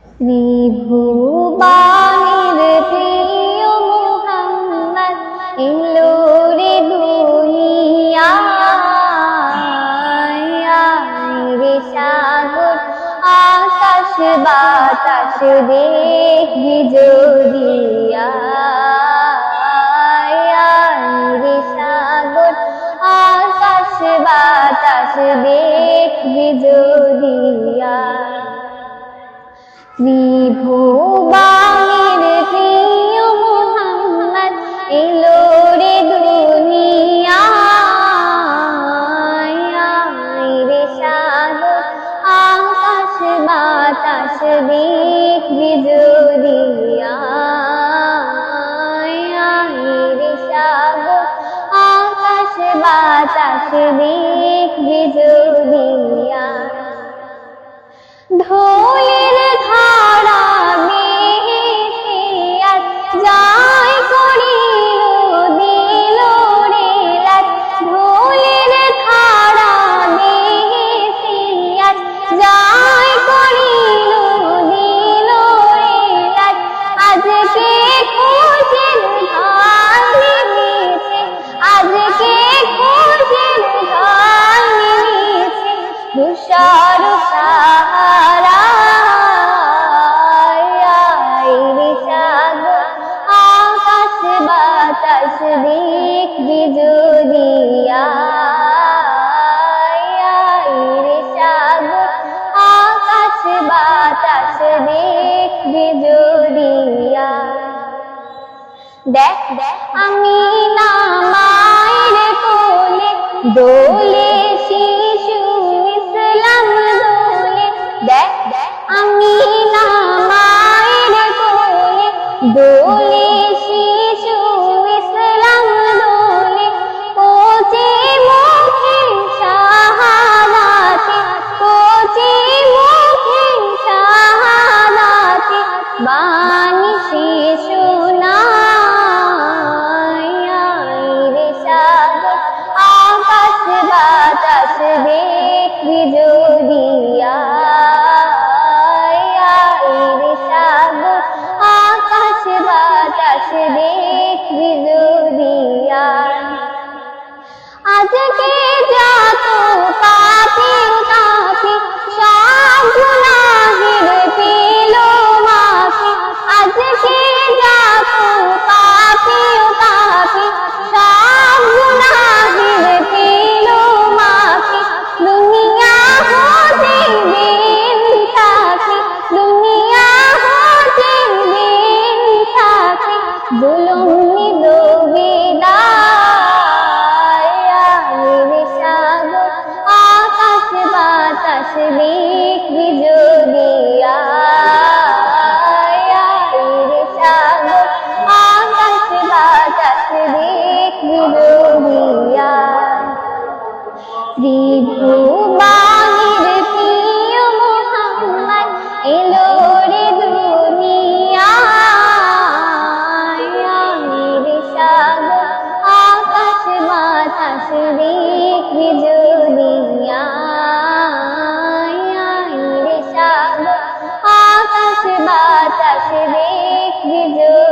ত্রিভুবানের প্রিয় মুহাম্মদ এলো রে দুনিয়ায় রে সাগর আকাশ বাতাস দেখবি যদি রে সাগর আকাশ বাতাস দেখবি যদি ত্রিভুবানের প্রিয় মুহাম্মদ এলো রে দুনিয়ায় রে সাগর আকাশ বাতাস দেখবি যদি রে সাগর আকাশ বাতাস দেখবি যদি ঢোলের ধারা বেহেশে যায় করিল দিল রে লাট ঢোলের ধারা বেহেশে যায় করিল দিল রে লাট আজকে খুশির ঢাল নেমেছে আজকে খুশির ঢাল নেমেছে তুষার সাহারা রে সাগর আকাশ বাতাস দেখবি যদি রে সাগর আকাশ বাতাস দেখবি যদি দেখ আমি না মায়ের কোলে দোলে শিশু ইসলাম দোলে দেখ আমি না মায়ের কোলে দোলে শিশু ইসলাম দোলে কোচে মুখে শাহাদাতে কোচে মুখে শাহাদাতে বাণী শিশু রে সাগর আকাশ বাতাস দেখবি যদি রে সাগর আকাশ বাতাস দেখবি যদি আজকে যত পাপি তাপি সব গুনাহের পেল মাফি আজকে যত পাপি তাপি সব গুনাহের পেল মাফি দুনিয়া হতে বেইনসাফি দুনিয়া হতে বেইনসাফি জুলুম নিদো রে সাগর আকাশ বাতাস দেখবি যদি রে সাগর আকাশ বাতাস দেখবি যদি ত্রিভুবানের প্রিয় মুহাম্মদ এলো রে দুনিয়ায় রে সাগর আকাশ বাতাস দেখবি যদি রে সাগর আকাশ বাতাস দেখবি যদি